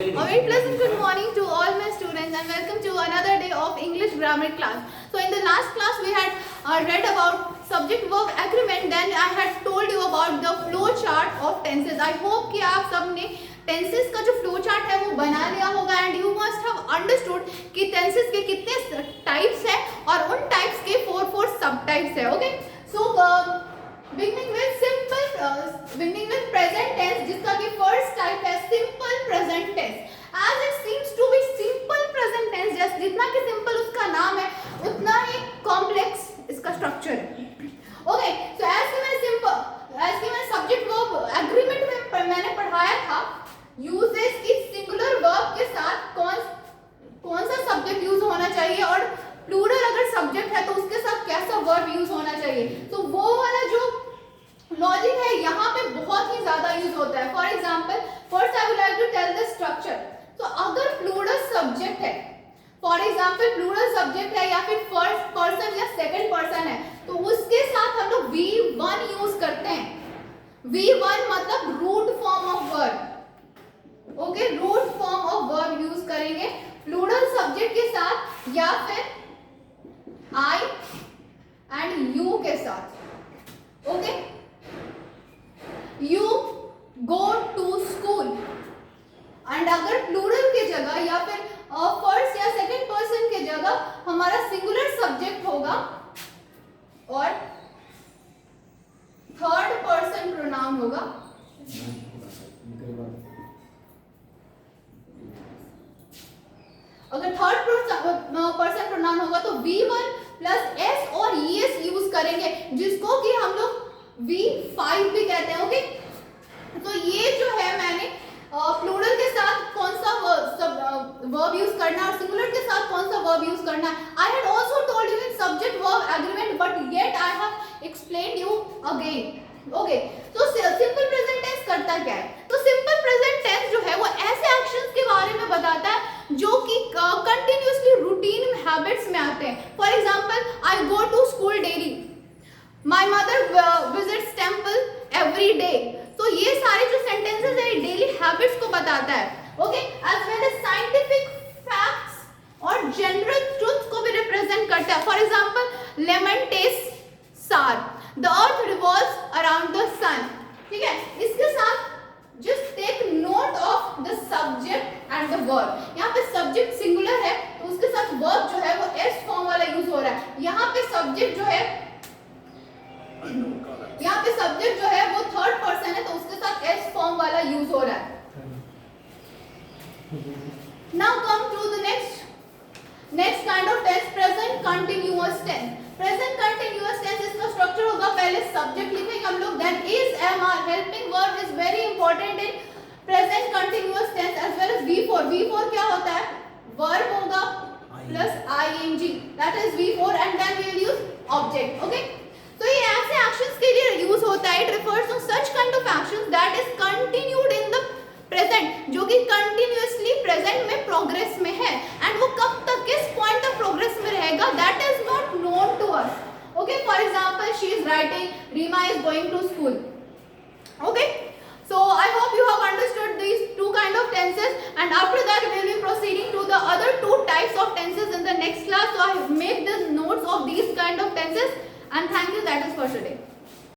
A very pleasant good morning to all my students and welcome to another day of English grammar class. So in the last class we had read about subject verb agreement, then I had told you about the flow chart of tenses. I hope कि आप सबने tenses का जो flow chart है वो बना लिया होगा and you must have understood कि tenses के कितने types हैं और उन types के 4 sub types हैं. Okay, so beginning with present tense जिसका कि first type है simple present tense. As it seems to be simple present tense, just जितना कि simple उसका नाम है उतना ही complex इसका structure है. Okay, so as कि मैं subject verb agreement में मैंने पढ़ाया था uses की singular verb के साथ कौन सा subject use होना चाहिए और plural अगर subject है तो उसके साथ कैसा verb use होना चाहिए. तो वो वाला जो लॉजिक है यहाँ पे बहुत ही ज्यादा यूज होता है. For example first I would like to tell the structure. तो अगर प्लूरल सब्जेक्ट है, फॉर एग्जाम्पल प्लूरल सब्जेक्ट है या फिर फर्स्ट पर्सन या सेकंड पर्सन है तो उसके साथ हम लोग V1 यूज करते हैं. V1 मतलब root form of verb. Okay, root form of verb use करेंगे प्लूरल सब्जेक्ट के साथ या फिर I एंड you के साथ. Okay, You go to school and अगर प्लूरल के जगह या फिर फर्स्ट या सेकंड पर्सन के जगह हमारा सिंगुलर सब्जेक्ट होगा और थर्ड पर्सन प्रोनाउन होगा. अगर थर्ड पर्सन प्रोनाउन होगा तो V1 प्लस S और ES यूज करेंगे जिसको कि हम लोग V5 भी कहते हैं. ओके, तो ये जो है मैंने प्लूरल के साथ कौन सा वर्ब यूज करना है और सिंगुलर के साथ कौन सा वर्ब यूज करना है. I had also told you in subject verb agreement but yet I have explained you again. Okay, तो सिंपल प्रेजेंट टेंस करता क्या है. तो सिंपल प्रेजेंट टेंस जो है वो ऐसे एक्शंस के बारे में बताता है जो कि कंटिन्यूअसली रूटीन हैबिट्स में आते हैं. For example I go to school daily, My mother visits temple every day. तो ये सारे जो sentences है डेली हैबिट्स को बताता है. Okay, as well as scientific facts और general truths को भी रिप्रेजेंट करता है. For example lemon tastes sour, the earth revolves around the sun. ठीक है, इसके साथ just take note of the subject and the verb. यहाँ पे subject singular है तो उसके साथ verb जो है वो S फॉर्म वाला यूज हो रहा है. यहाँ पे subject जो है वो थर्ड पर्सन है तो उसके साथ S फॉर्म वाला यूज हो रहा है. Now come to the next kind of tense, present continuous tense. Present continuous tense इसका स्ट्रक्चर होगा, पहले सब्जेक्ट लिखेंगे हम लोग, then is, am, are. Helping verb is very important in present continuous tense as well as V4. V4 क्या होता है, verb होगा plus ing, that is V4 and then we will use object. Okay, तो ये ऐसे actions के लिए use होता है. It refers to such kind of actions that is continued in the present, जो कि कंटिन्यूअसली प्रेजेंट में प्रोग्रेस में है एंड वो कब तक किस पॉइंट तक प्रोग्रेस में रहेगा that is not known to us. Okay, for example she is writing Reema is going to school.